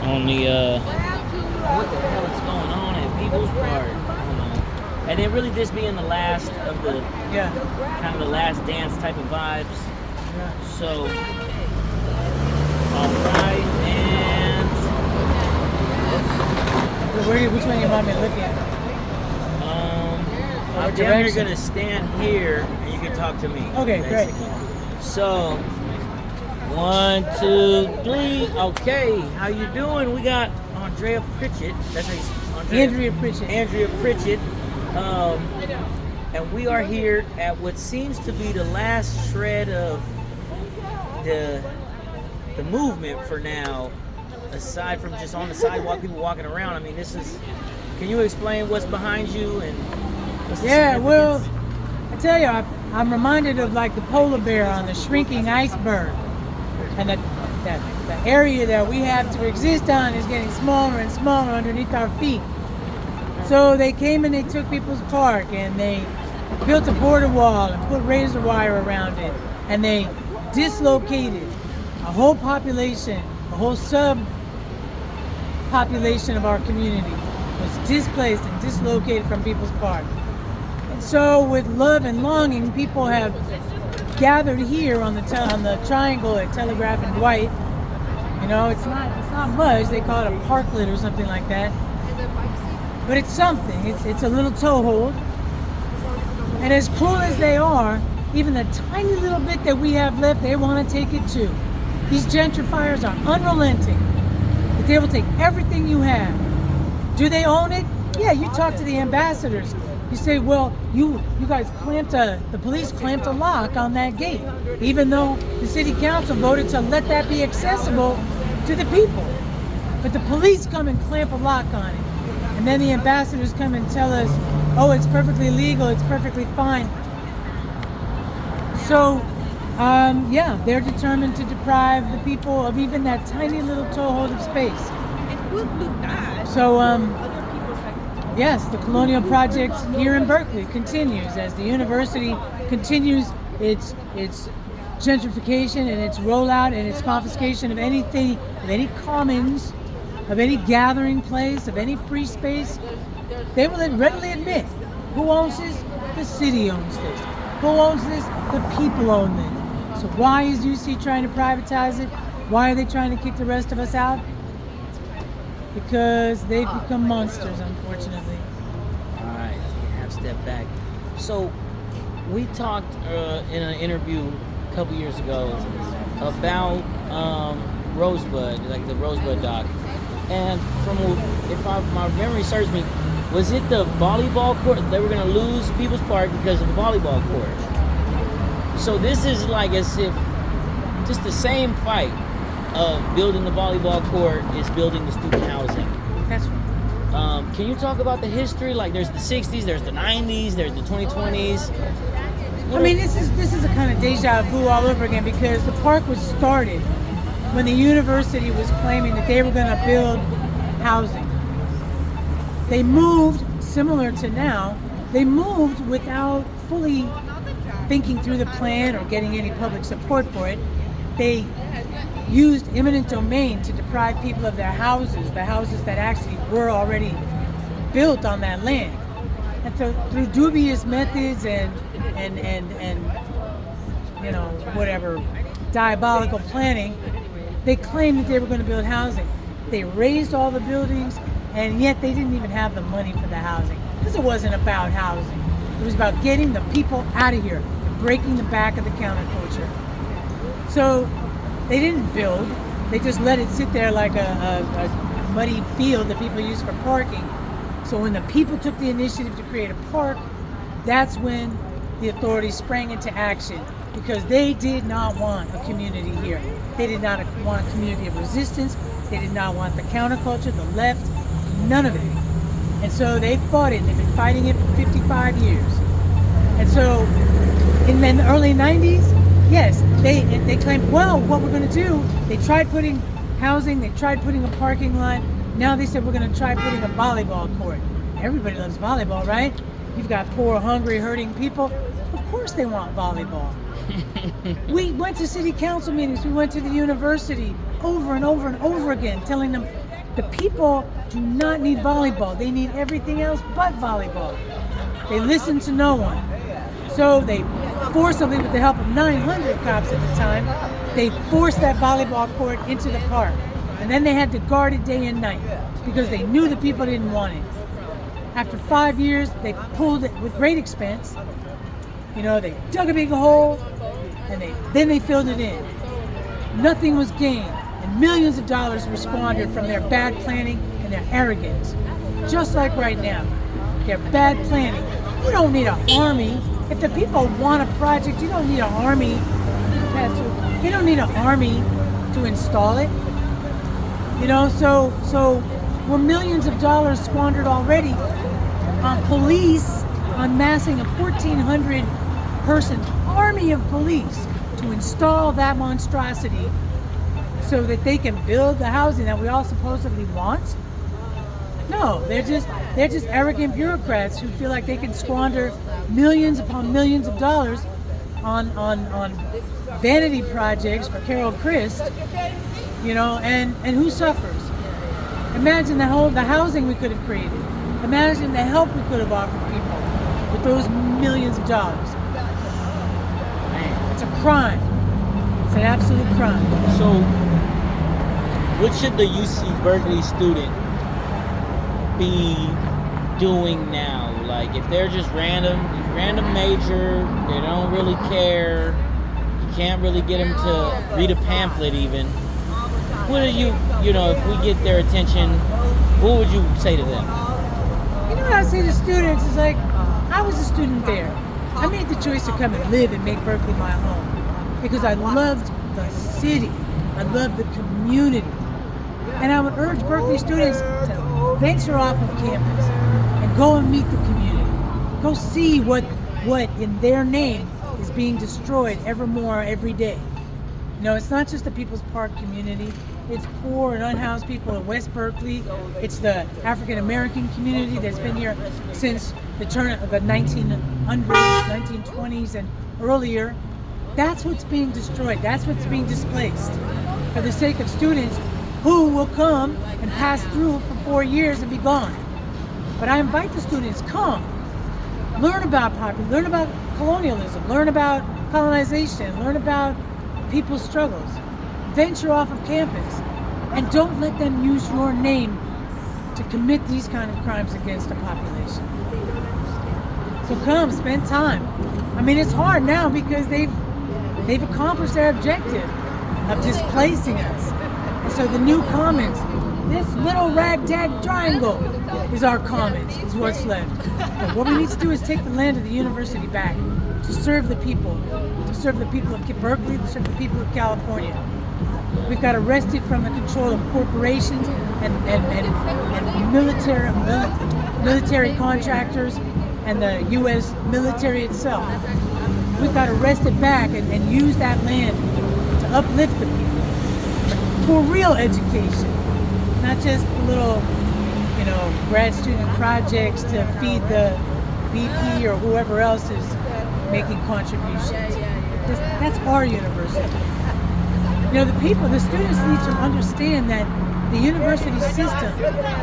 on the what the hell is going on at People's Park. Hold on. And then really this being the last of the kind of the last dance type of vibes. Yeah. So alright, and which one you want me to look at? I'm down here gonna stand here and you can talk to me. Okay, basically. great. So 1, 2, 3. Okay, how you doing? We got Andrea Pritchett. That's how you say Andrea Pritchett. Andrea Pritchett. And we are here at what seems to be the last shred of the movement for now, aside from just on the sidewalk, people walking around. I mean, this is. Can you explain what's behind you and? What's the well, I tell you, I'm reminded of like the polar bear on the shrinking iceberg, and the area that we have to exist on is getting smaller and smaller underneath our feet. So they came and they took People's Park and they built a border wall and put razor wire around it, and they dislocated a whole population, a whole sub-population of our community was displaced and dislocated from People's Park. And so with love and longing, people have gathered here on the triangle at Telegraph and Dwight. You know, it's not much. They call it a parklet or something like that. But it's something. It's a little toehold. And as cruel as they are, even the tiny little bit that we have left, they want to take it too. These gentrifiers are unrelenting. But they will take everything you have. Do they own it? Yeah, you talk to the ambassadors. You say, well, you guys the police clamped a lock on that gate, even though the city council voted to let that be accessible to the people. But the police come and clamp a lock on it. And then the ambassadors come and tell us, oh, it's perfectly legal, it's perfectly fine. So, they're determined to deprive the people of even that tiny little toehold of space. So, yes, the Colonial Project here in Berkeley continues as the university continues its gentrification and its rollout and its confiscation of anything, of any commons, of any gathering place, of any free space. They will readily admit, who owns this? The city owns this. Who owns this? The people own this. So why is UC trying to privatize it? Why are they trying to kick the rest of us out? Because they've become monsters, unfortunately. All right, half step back. So we talked in an interview a couple years ago about Rosebud, like the Rosebud doc. And from, if my memory serves me, was it the volleyball court? They were going to lose People's Park because of the volleyball court. So this is like as if just the same fight of building the volleyball court is building the student housing. That's right. Can you talk about the history? Like there's the 60s, there's the 90s, there's the 2020s. I mean, this is a kind of deja vu all over again, because the park was started when the university was claiming that they were going to build housing. They moved, similar to now, they moved without fully thinking through the plan or getting any public support for it. They used eminent domain to deprive people of their houses, the houses that actually were already built on that land. And so through dubious methods and you know, whatever, diabolical planning, they claimed that they were going to build housing. They raised all the buildings, and yet they didn't even have the money for the housing, because it wasn't about housing. It was about getting the people out of here, breaking the back of the counterculture. So they didn't build, they just let it sit there like a muddy field that people use for parking. So when the people took the initiative to create a park, that's when the authorities sprang into action, because they did not want a community here. They did not want a community of resistance. They did not want the counterculture, the left, none of it. And so they fought it. They've been fighting it for 55 years. And so in the early 90s, yes, they claimed, well, what we're going to do, they tried putting housing, they tried putting a parking lot. Now they said we're going to try putting a volleyball court. Everybody loves volleyball, right? You've got poor, hungry, hurting people. Of course they want volleyball. We went to city council meetings. We went to the university over and over and over again, telling them, The people do not need volleyball. They need everything else but volleyball. They listen to no one. So they forcibly, with the help of 900 cops at the time, they forced that volleyball court into the park. And then they had to guard it day and night because they knew the people didn't want it. After 5 years, they pulled it with great expense. They dug a big hole and then they filled it in. Nothing was gained, and millions of dollars were squandered from their bad planning and their arrogance. Just like right now, their bad planning. You don't need an army. If the people want a project, you don't need an army. You don't need an army to install it. So we're millions of dollars squandered already on police, on massing a 1,400 person army of police to install that monstrosity so that they can build the housing that we all supposedly want? No, they're just arrogant bureaucrats who feel like they can squander millions upon millions of dollars on vanity projects for Carol Christ, and who suffers? Imagine the housing we could have created. Imagine the help we could have offered people with those millions of dollars. Man. It's a crime. It's an absolute crime. So, what should the UC Berkeley student be doing now? Like, if they're just random major, they don't really care, you can't really get them to read a pamphlet even. What are if we get their attention, what would you say to them? What I say to students is like, I was a student there. I made the choice to come and live and make Berkeley my home because I loved the city. I loved the community. And I would urge Berkeley students to venture off of campus and go and meet the community. Go see what in their name is being destroyed ever more every day. It's not just the People's Park community. It's poor and unhoused people in West Berkeley. It's the African American community that's been here since the turn of the 1900s, 1920s and earlier. That's what's being destroyed. That's what's being displaced for the sake of students who will come and pass through for 4 years and be gone. But I invite the students, come, learn about poverty, learn about colonialism, learn about colonization, learn about people's struggles. Venture off of campus and don't let them use your name to commit these kind of crimes against the population. So come, spend time. I mean, it's hard now because they've accomplished their objective of displacing us. And so the new commons, this little ragtag triangle is our commons, is what's left. But what we need to do is take the land of the university back to serve the people of Berkeley, to serve the people of California. We've got to wrest it from the control of corporations and military contractors and the U.S. military itself. We've got to wrest it back and use that land to uplift the people for real education, not just little, grad student projects to feed the BP or whoever else is making contributions. That's our university. The students need to understand that the university system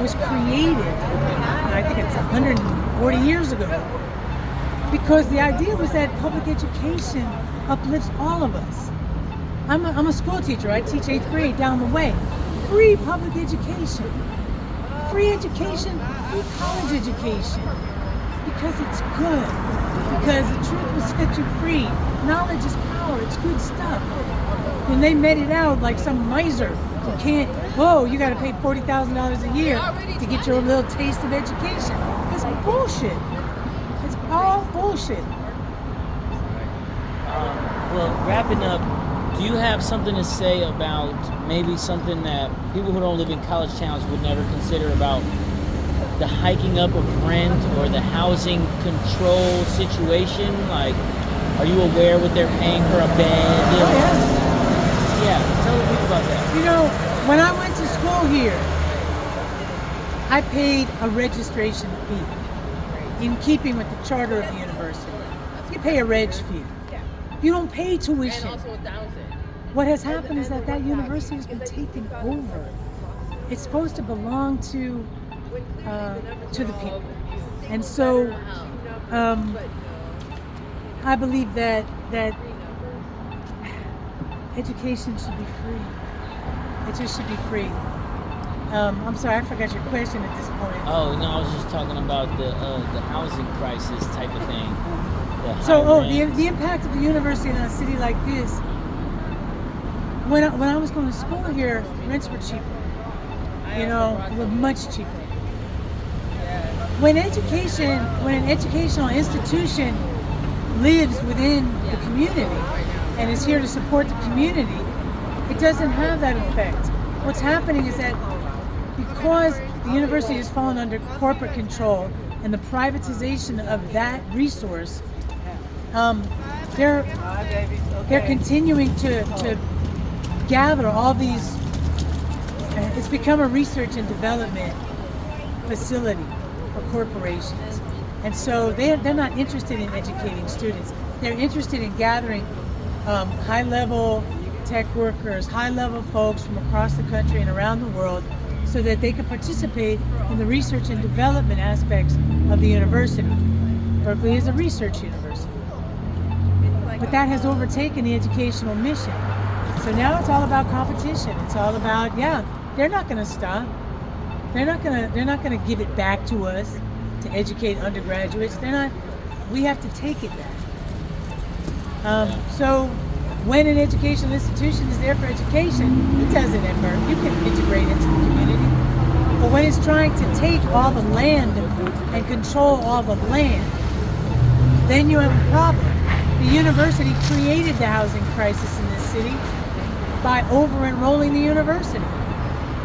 was created, I think it's 140 years ago, because the idea was that public education uplifts all of us. I'm a school teacher. I teach 8th grade down the way. Free public education. Free education, free college education. Because it's good. Because the truth will set you free. Knowledge is power. It's good stuff. When they met it out like some miser who can't, you got to pay $40,000 a year to get your little taste of education. It's bullshit. It's all bullshit. Well, wrapping up, do you have something to say about maybe something that people who don't live in college towns would never consider about the hiking up of rent or the housing control situation? Like, are you aware what they're paying for a bed? Oh, yeah. Yeah, tell the people about that. When I went to school here, I paid a registration fee in keeping with the charter of the university. You pay a reg fee. You don't pay tuition. What has happened is that university has been taken over it's supposed to belong to the people. And so I believe that education should be free. It just should be free. I'm sorry, I forgot your question at this point. Oh no, I was just talking about the housing crisis type of thing. The impact of the university in a city like this. When I was going to school here, rents were cheaper. They were much cheaper. When an educational institution lives within the community and is here to support the community, it doesn't have that effect. What's happening is that because the university has fallen under corporate control and the privatization of that resource, they're continuing to gather all these. It's become a research and development facility for corporations, and so they're not interested in educating students. They're interested in gathering high-level tech workers, high-level folks from across the country and around the world, so that they can participate in the research and development aspects of the university. Berkeley is a research university, but that has overtaken the educational mission. So now it's all about competition. It's all about, they're not going to stop. They're not going to give it back to us to educate undergraduates. We have to take it back. So when an educational institution is there for education, it doesn't ever. You can integrate into the community. But when it's trying to take all the land and control all the land, then you have a problem. The university created the housing crisis in this city by over-enrolling the university,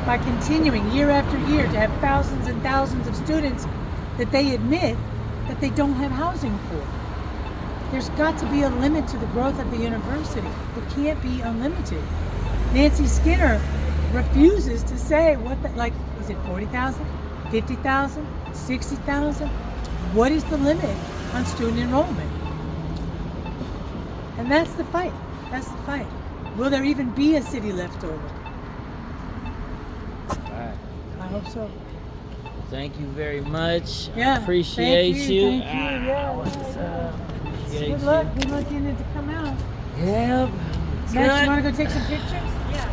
by continuing year after year to have thousands and thousands of students that they admit that they don't have housing for. There's got to be a limit to the growth of the university. It can't be unlimited. Nancy Skinner refuses to say is it 40,000, 50,000, 60,000? What is the limit on student enrollment? And that's the fight. That's the fight. Will there even be a city left over? All right. I hope so. Thank you very much. Yeah. I appreciate you. Thank you. Appreciate Good luck. Good luck getting it to come out. Yep. Max, you want to go take some pictures? Yeah.